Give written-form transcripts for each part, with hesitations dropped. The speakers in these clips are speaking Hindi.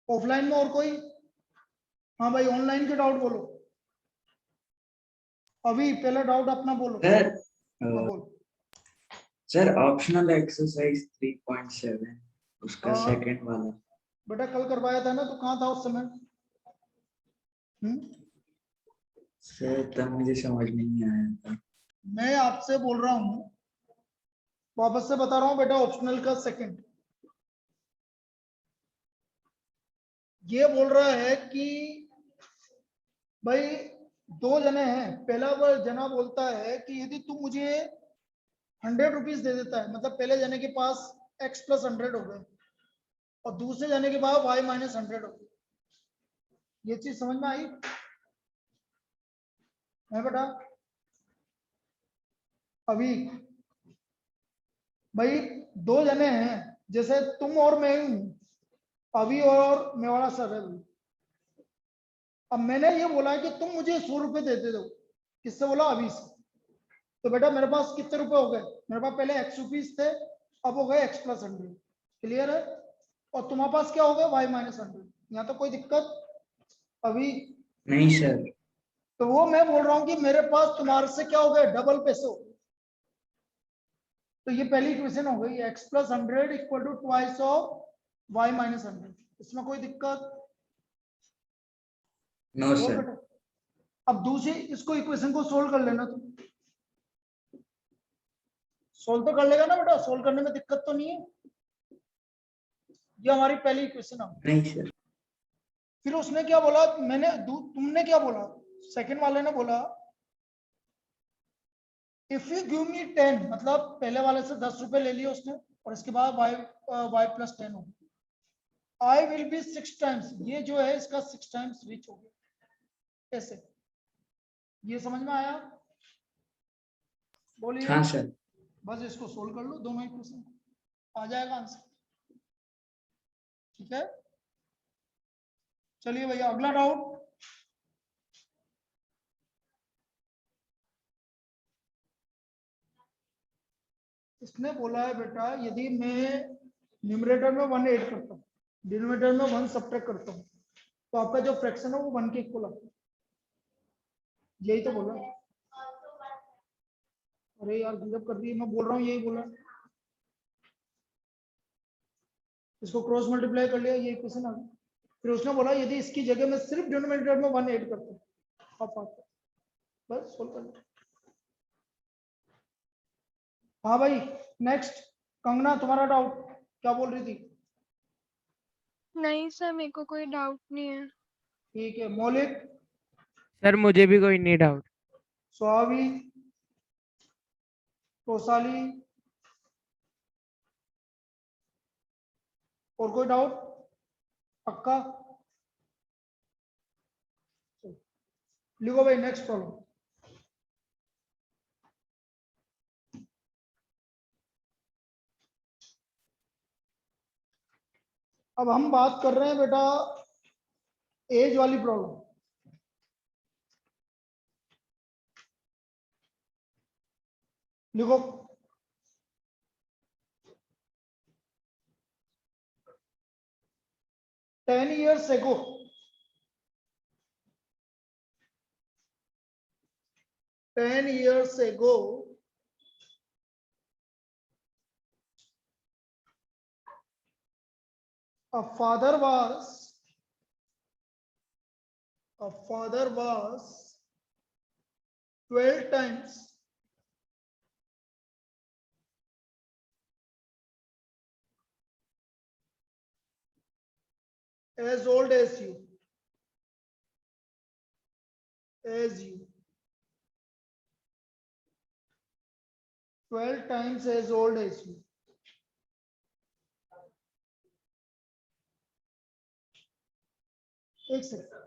ऑफलाइन में और कोई? हाँ भाई, ऑनलाइन के डाउट बोलो। अभी पहला डाउट अपना बोलो। सर हाँ बोल। सर ऑप्शनल एक्सरसाइज 3.7 उसका हाँ। सेकंड वाला। बेटा कल करवाया था ना, तो कहाँ था उस समय? सर तब मुझे समझ नहीं आया था। मैं आपसे बोल रहा हूँ, वापस से बता रहा हूँ बेटा, ऑप्शनल का सेकंड। ये बोल रहा है कि भाई दो जने हैं, पहला वो जना बोलता है कि यदि तू मुझे 100 रुपीज दे देता है, मतलब पहले जने के पास x प्लस 100 हो गए और दूसरे जने के पास y माइनस 100 हो गए। ये चीज समझ में आई है बेटा? अभी भाई दो जने हैं, जैसे तुम और मैं हूं, अभी और मेवाड़ा सर है। अब मैंने ये बोला है कि तुम मुझे 100 रुपए देते दो। किससे बोला? अभी से। तो बेटा मेरे पास कितने रुपए हो गए? मेरे पास पहले x रुपीज थे, अब हो गए x प्लस 100। क्लियर है? और तुम्हारे पास क्या हो गया? y minus 100। यहाँ तो कोई दिक्कत अभी? नहीं सर। तो वो मैं बोल रहा हूँ कि मेरे पास तुम्हारे से क्या हो गया? डबल पैसे हो गए। तो ये पहली इक्वेशन हो गई, x plus 100 equal to twice of y minus 100। इसमें कोई दिक्कत? नो हो सर। बेटा। अब दूसरी इसको इक्वेशन को सोल्व कर लेना तुम। सोल्व तो कर लेगा ना बेटा? सोल्व करने में दिक्कत तो नहीं है? ये हमारी पहली इक्वेशन है। नहीं सर। फिर उसने क्या बोला? तुमने क्या बोला? सेकंड वाले ने बोला इफ यू गिव मी 10, मतलब पहले वाले से 10 रुपए ले लिए उसने, और इसके बाद y प्लस 10 हो, आई विल बी 6 टाइम्स, ये जो है इसका 6 टाइम्स रिच हो गया। ऐसे ये समझ में आया? बोलिए। हाँ सर। बस इसको सोल्व कर लो, दोनों इक्वेशन, आ जाएगा आंसर। ठीक है, चलिए भैया अगला डाउट। इसने बोला है बेटा यदि मैं न्यूमरेटर में 1 ऐड करता हूँ, डिनोमिनेटर में 1 सब्ट्रैक्ट करता हूँ, तो आपका जो फ्रैक्शन है वो 1 के इक्वल आता है। यही तो बोला। अरे यार गिव अप कर दी, मैं बोल रहा हूँ यही बोला। इसको क्रॉस मल्टीप्लाई कर लिया, ये इक्वेशन आ गई। फिर उसने बोला यदि इसकी जगह में सिर्फ डिनोमिनेटर में 1 ऐड करता हूँ, आप आता, बस सोल्व कर लो। हाँ भाई नेक्स्ट। कंगना तुम्हारा डाउट क्या बोल रही थी? नहीं सर, मेरे को कोई डाउट नहीं है। ठीक है, मौलिक, सर मुझे भी कोई नहीं डाउट। स्वावी, कोसाली, और कोई डाउट? पक्का? लिखो भाई नेक्स्ट प्रॉब्लम। अब हम बात कर रहे हैं बेटा एज वाली प्रॉब्लम। लिखो 10 years ago, a father was 12 times as old as you 12 times as old as you। एक सेकंड,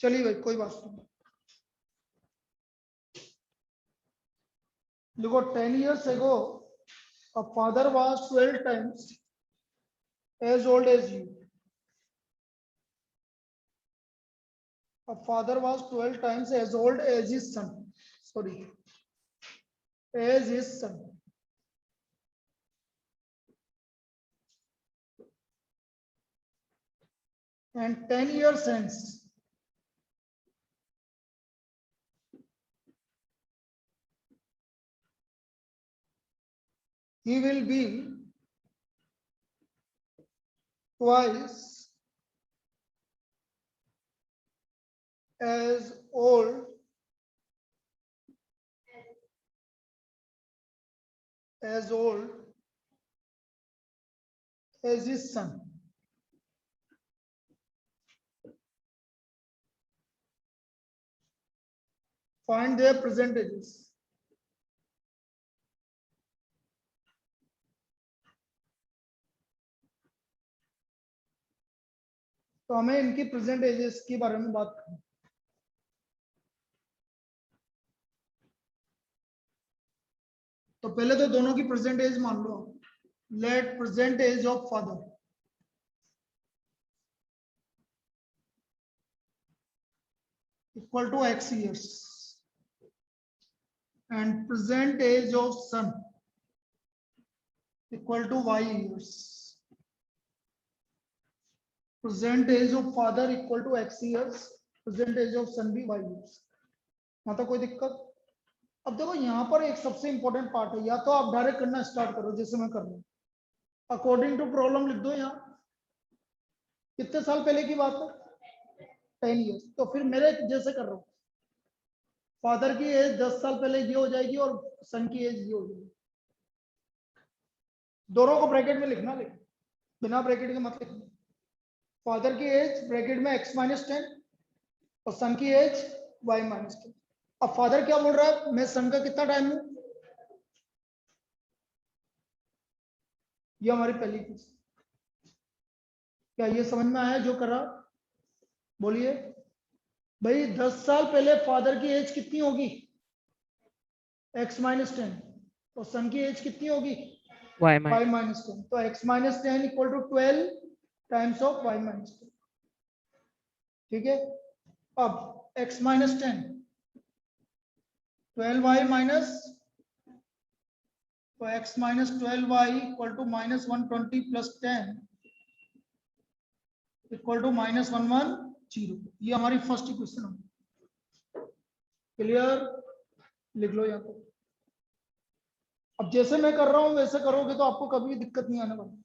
चलिए भाई कोई बात नहीं। देखो 10 years ago a father was 12 times as old as you. A father was 12 times as old as his son. Sorry, as his son. And 10 years hence, he will be twice as old as his son. Find their present ages. तो हमें इनकी प्रेजेंट एजेस के बारे में बात करनी। तो पहले तो दोनों की प्रेजेंट एज मान लो। Let present age of father equal to x years and present age of son equal to y years. Present age of father equal to x years, present age of son भी y years. मतलब कोई दिक्कत? अब देखो यहाँ पर एक सबसे इंपॉर्टेंट पार्ट है, या तो आप डायरेक्ट करना स्टार्ट करो जैसे मैं कर रहा हूँ, अकॉर्डिंग टू प्रॉब्लम लिख दो यहाँ। कितने साल पहले की बात है? 10 years। तो फिर मेरे जैसे कर रहा हूँ, फादर की एज 10 साल पहले ये हो जाएगी और सन की एज ये हो जाएगी। दोनों को ब्रैकेट में लिखना, लेकिन बिना ब्रैकेट के मत लिखना। फादर की एज ब्रैकेट में x-10 और सन की एज y-10। अब फादर क्या बोल रहा है, मैं सन का कितना टाइम हूं? ये हमारी पहली चीज। क्या ये समझ में आया जो करा? बोलिए भाई, 10 साल पहले फादर की एज कितनी होगी? x-10 और सन की एज कितनी होगी? y-10। तो x-10 equal to 12 times of y-10। ठीक है। अब x-10 12y माइनस, तो x-12y equal to -120 plus 10 equal to -110। ये हमारी फर्स्ट इक्वेशन है। क्लियर? लिख लो यहाँ पर। अब जैसे मैं कर रहा हूं वैसे करोगे तो आपको कभी दिक्कत नहीं आने वाली।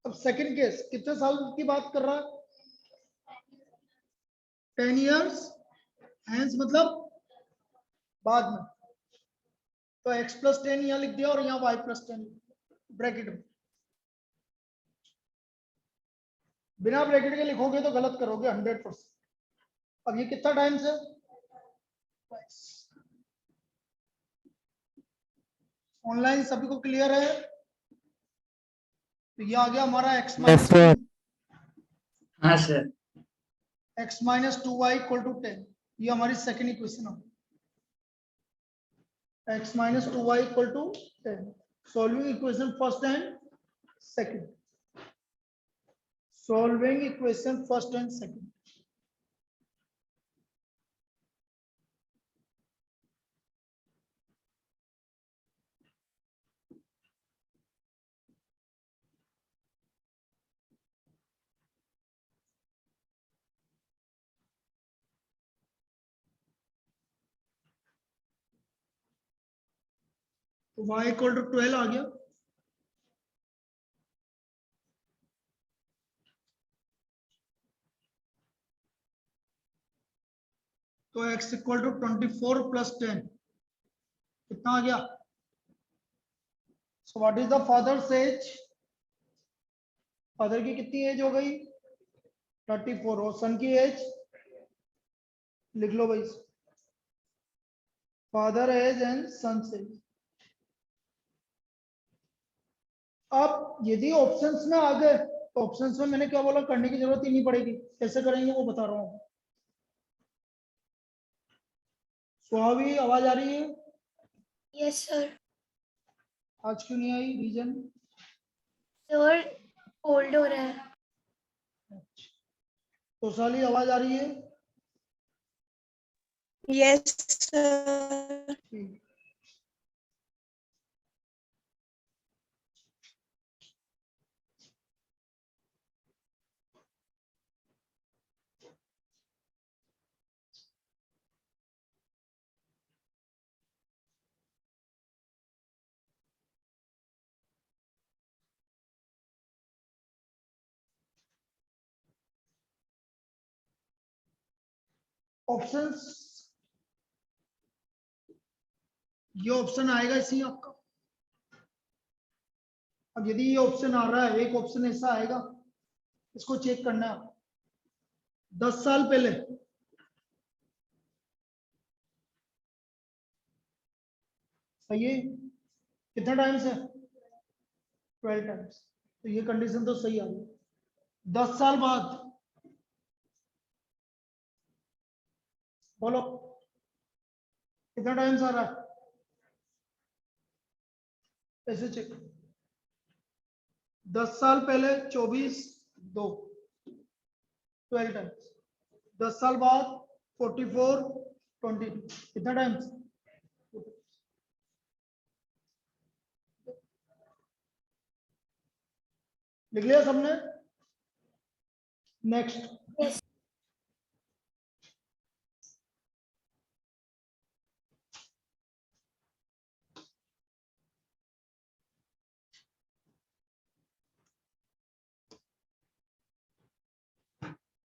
अब सेकंड केस कितने साल की बात कर रहा है? 10 years हैंस, मतलब बाद में। तो x+10 यहाँ लिख दिया और यहाँ y+10 ब्रैकेट में। बिना ब्रैकेट के लिखोगे तो गलत करोगे 100%। अब ये कितना टाइम से? ऑनलाइन सभी को क्लियर है? तो ये आ गया हमारा x-2 हाँ सर। x-2y equal to 10। ये हमारी सेकेंड इक्वेशन है, x-2y equal to 10। Solving equation first and second. Solving equation first and second. तो y इक्वल टू 12 आ गया। तो x इक्वल टू 24 प्लस 10 कितना आ गया? So what is the father's age? Father की कितनी एज हो गई? 34। और सन की एज लिख लो भाई, father age and son age. अब यदि ऑप्शंस में आ गए तो ऑप्शंस में मैंने क्या बोला, करने की जरूरत ही नहीं पड़ेगी। कैसे करेंगे वो बता रहा हूं। स्वाभाविक आवाज आ रही है? Yes sir. आज क्यों नहीं आई, रीजन? सर कोल्ड हो रहा है। तो साली आवाज आ रही है? Yes sir. ठीक। ऑप्शंस, ये ऑप्शन आएगा इसी आपका। अब यदि ये ऑप्शन आ रहा है, एक ऑप्शन ऐसा आएगा, इसको चेक करना है। 10 साल पहले सही है, कितने टाइम्स है? 12 टाइम्स। तो ये कंडीशन तो सही आ गई। 10 साल बाद बोलो कितना टाइम्स आ रहा है? ऐसे चेक। 10 साल पहले 24 2 12 टाइम्स। 10 साल बाद 44 22 कितना टाइम्स? लिख लिया सबने? Next. Yes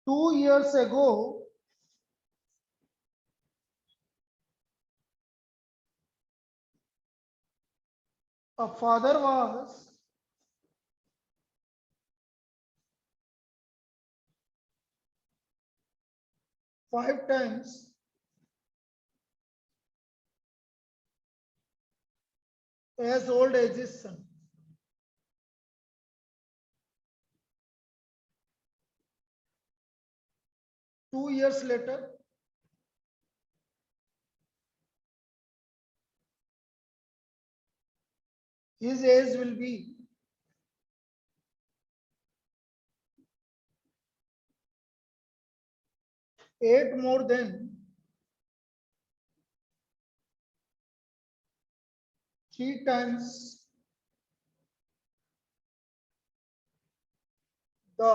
2 years ago, a father was five times as old as his son. Two years later, his age will be 8 more than 3 times the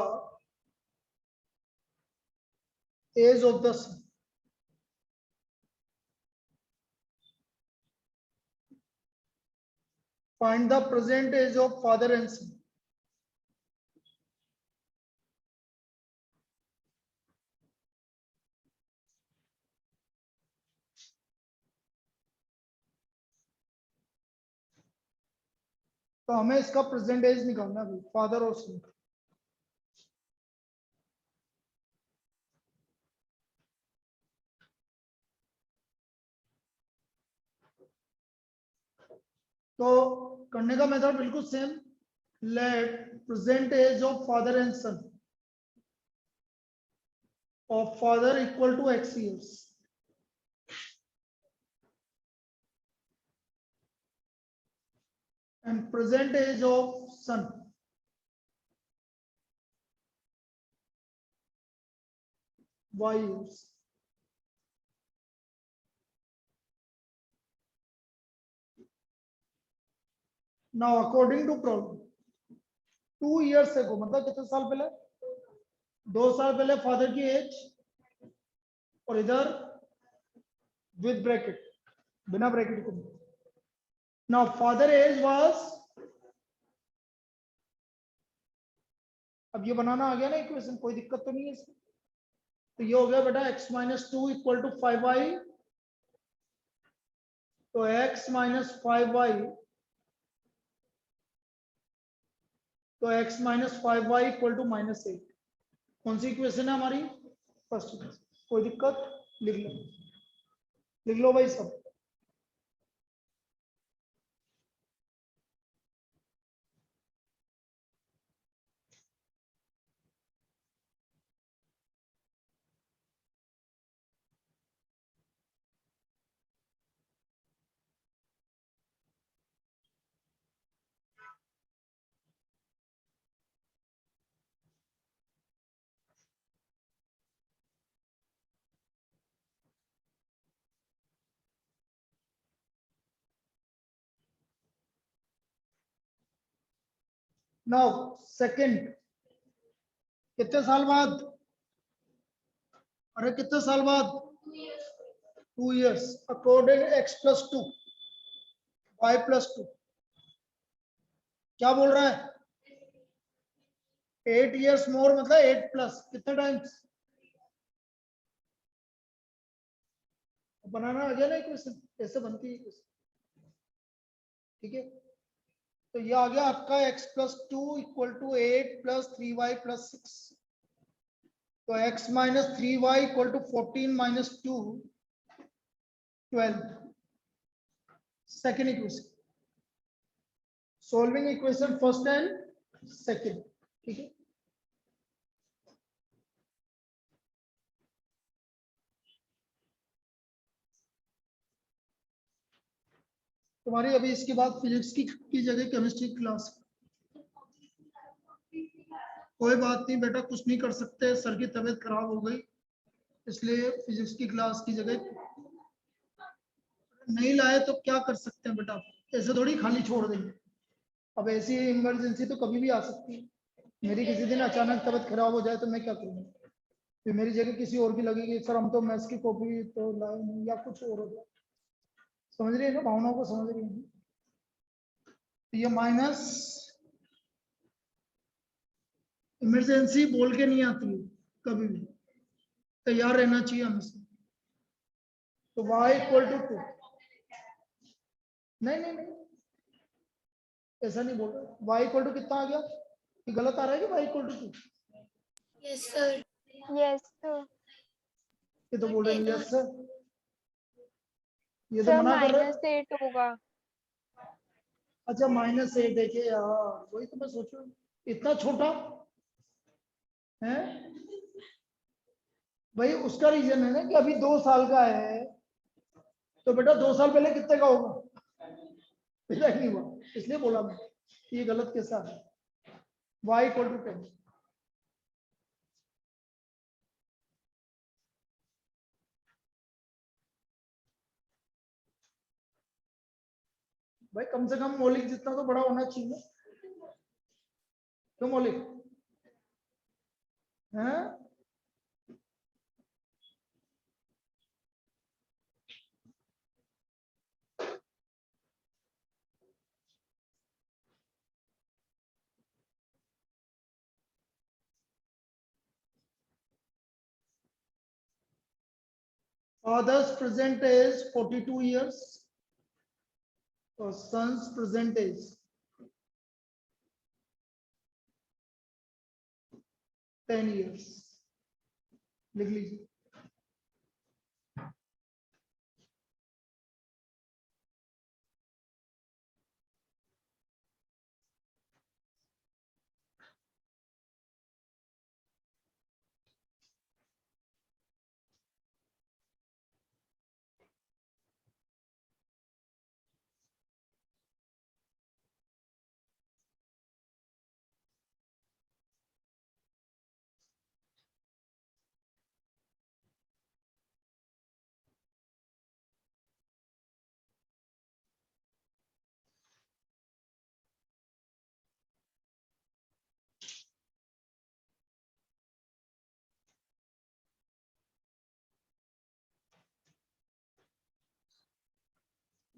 age of the son. Find the present age of father and son. तो हमें इसका प्रेजेंट एज निकालना है फादर और सन। तो करने का मेथड बिल्कुल same. Let present age of father and son of father equal to x years and present age of son y years. Now according to problem, 2 years ago मतलब कितने साल पहले? 2 साल पहले फादर की एज, और इधर विद ब्रैकेट, बिना ब्रैकेट के। नाउ फादर एज वाज, अब ये बनाना आ गया ना इक्वेशन, कोई दिक्कत तो नहीं है इसमें। तो ये हो गया बेटा x minus 2 equal to 5y, तो x माइनस 5y, तो x minus 5y equal to -8। कौन सी इक्वेशन है हमारी? First equation. कोई दिक्कत? लिख लो भाई सब। नाउ सेकंड, कितने साल बाद? अरे कितने साल बाद? 2 years. अकॉर्डिंग x + 2 y + 2, क्या बोल रहा है? 8 years मोर मतलब 8+ कितने टाइम्स? बनाना आ गया ना इक्वेशन, ऐसे बनती है इक्वेशन, ठीक है। तो ये आ गया आपका x + 2 = 8 + 3y + 6। तो x - 3y = 14 - 2 12। Second equation, solving equation first and second, ठीक है। तुम्हारी अभी इसके बाद फिजिक्स की जगह केमिस्ट्री क्लास। कोई बात नहीं बेटा, कुछ नहीं कर सकते, सर की तबीयत खराब हो गई इसलिए फिजिक्स की क्लास की जगह नहीं लाए तो क्या कर सकते हैं बेटा, ऐसे थोड़ी खाली छोड़ देंगे। अब ऐसी इमरजेंसी तो कभी भी आ सकती है। मेरी किसी दिन अचानक तबीयत खराब हो जाए तो मैं क्या करूँगा? फिर मेरी जगह किसी और की लगेगी, सर हम तो मैथ्स की कॉपी तो लाए नहीं, या कुछ और हो गया। समझ रही है ना, भावनाओं को समझ रही है? तो ये माइनस इमरजेंसी बोल के नहीं आती है, कभी भी तैयार रहना चाहिए हमेशा। तो y = 2, नहीं नहीं नहीं, ऐसा नहीं बोल रहा। y = कितना आ गया? ये गलत आ रहा है कि y = 2? Yes, sir. Yes sir. ये तो बोल रहे हैं यस सर, ये तो सर मना कर रहे हैं। -8 होगा। अच्छा -8 है कि यार, वही तो मैं सोचू इतना छोटा है। भाई उसका रीजन है ना कि अभी 2 साल का है, तो बेटा 2 साल पहले कितने का होगा? पता ही नहीं हुआ, इसलिए बोला मैं कि ये गलत कैसा है। y = 10। भाई कम से कम मौलिक जितना तो बड़ा होना चाहिए, क्यों मौलिक है? Father's present age 42 years और son's present age 10 years। लिख लीजिए।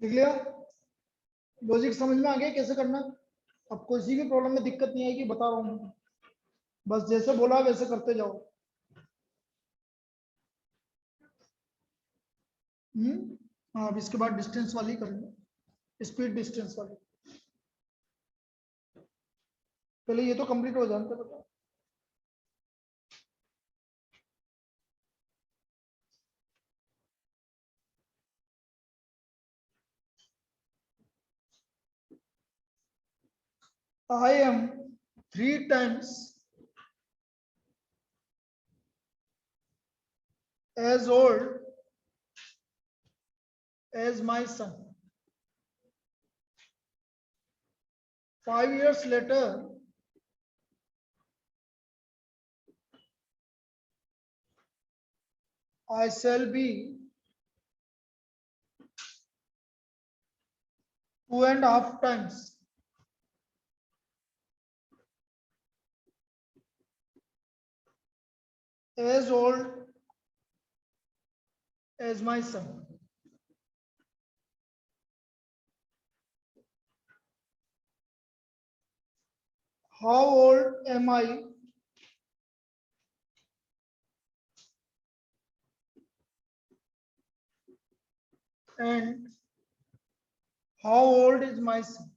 लिख लिया? लॉजिक समझ में आ गया कैसे करना? अब किसी भी प्रॉब्लम में दिक्कत नहीं आएगी, बता रहा हूँ। बस जैसे बोला वैसे करते जाओ। हाँ, अब इसके बाद डिस्टेंस वाली करेंगे, स्पीड डिस्टेंस वाली। पहले ये तो कंप्लीट हो जाते बता। I am 3 times as old as my son. 5 years later, I shall be 2.5 times as old as my son. How old am I and how old is my son?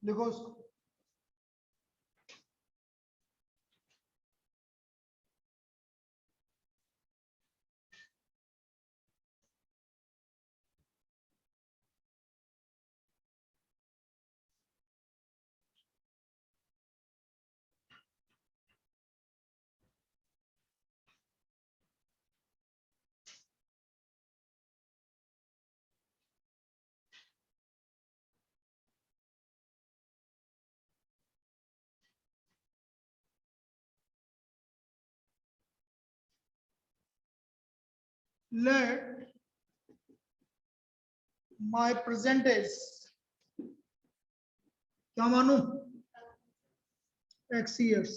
लिखो उसको। Let my present age, क्या मानू, x years,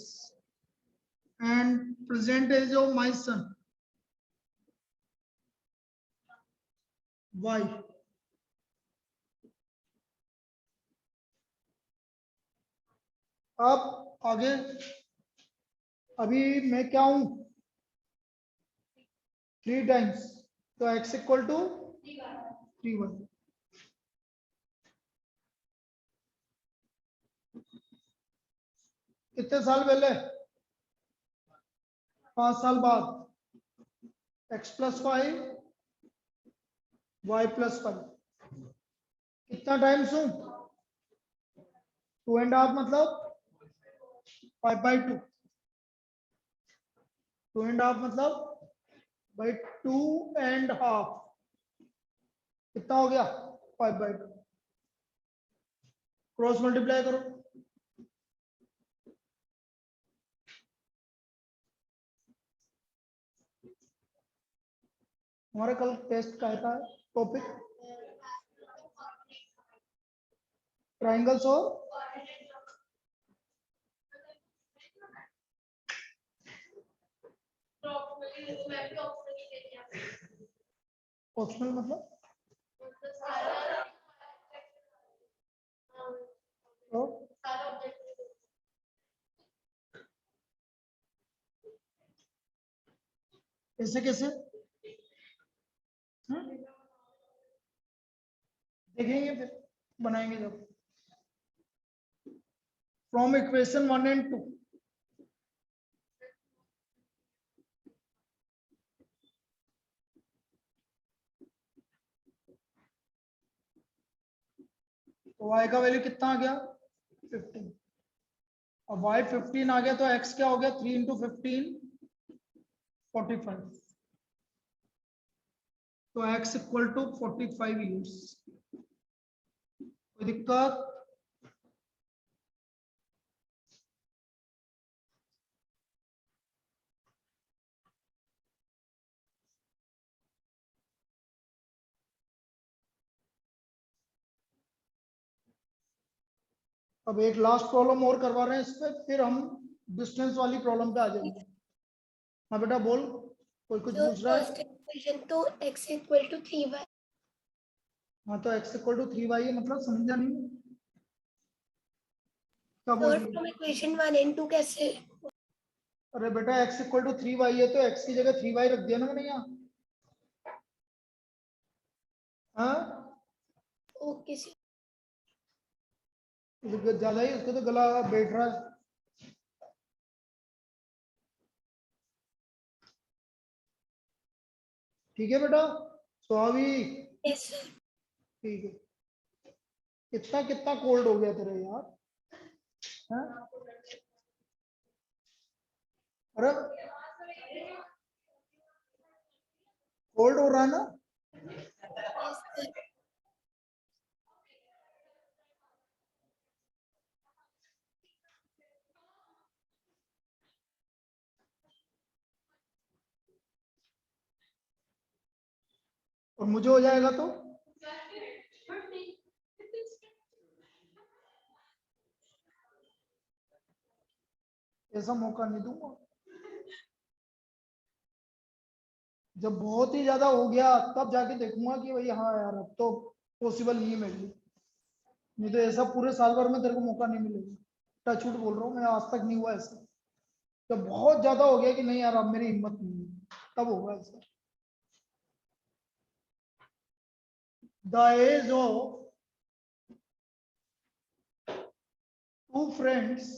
and present age of my son, y. अब आगे, अभी मैं क्या हूं, 3 टाइम्स, तो x इक्वल टू 3y। कितने साल पहले, 5 साल बाद, x प्लस 5 y प्लस 5। कितना टाइम्स हूं, 2.5 मतलब 5/2, 2.5 मतलब by 2.5, कितना हो गया 5/2। क्रॉस मल्टीप्लाई करो, हमारा कल टेस्ट का था टॉपिक ट्राइंगल्स और ऑप्शनल मतलब तो ऐसे कैसे देखेंगे, फिर बनाएंगे जब। फ्रॉम इक्वेशन 1 and 2, तो y का वैल्यू कितना आ गया 15। अब y 15 आ गया तो x क्या हो गया 3 into 15 45, तो x इक्वल टू 45 ईयर्स। कोई दिक्कत, अब एक लास्ट प्रॉब्लम और करवा रहे हैं इस पे, फिर हम डिस्टेंस वाली प्रॉब्लम पे आ जाएंगे। हाँ बेटा बोल, कोई कुछ पूछ रहा फर्स्ट है। इक्वेशन तो x इक्वल टू 3y, हाँ तो x इक्वल टू 3y है, मतलब समझा नहीं क्या बोल और रही है? फ्रॉम इक्वेशन 1 and 2 कैसे? अरे बेटा x इक्वल टू 3y है तो x की जगह 3y रख दिया ना मैंने यहाँ। हाँ ओके ज्यादा ही, उसको तो गला बैठ रहा है। ठीक है बेटा, स्वाभाविक, यस सर। ठीक है। कितना कितना कोल्ड हो गया तेरे यार, हाँ? अरे कोल्ड हो रहा है ना, यस सर। और मुझे हो जाएगा तो ऐसा मौका नहीं दूंगा। जब बहुत ही ज्यादा हो गया तब जाके देखूंगा कि भाई हाँ यार अब तो पॉसिबल नहीं है मेरे लिए, नहीं तो ऐसा पूरे साल भर में तेरे को मौका नहीं मिलेगा। टच वुड बोल रहा हूँ मैं, आज तक नहीं हुआ ऐसा। जब बहुत ज्यादा हो गया कि नहीं यार अब मेरी हिम्मत नहीं है, तब होगा ऐसा। The age of two friends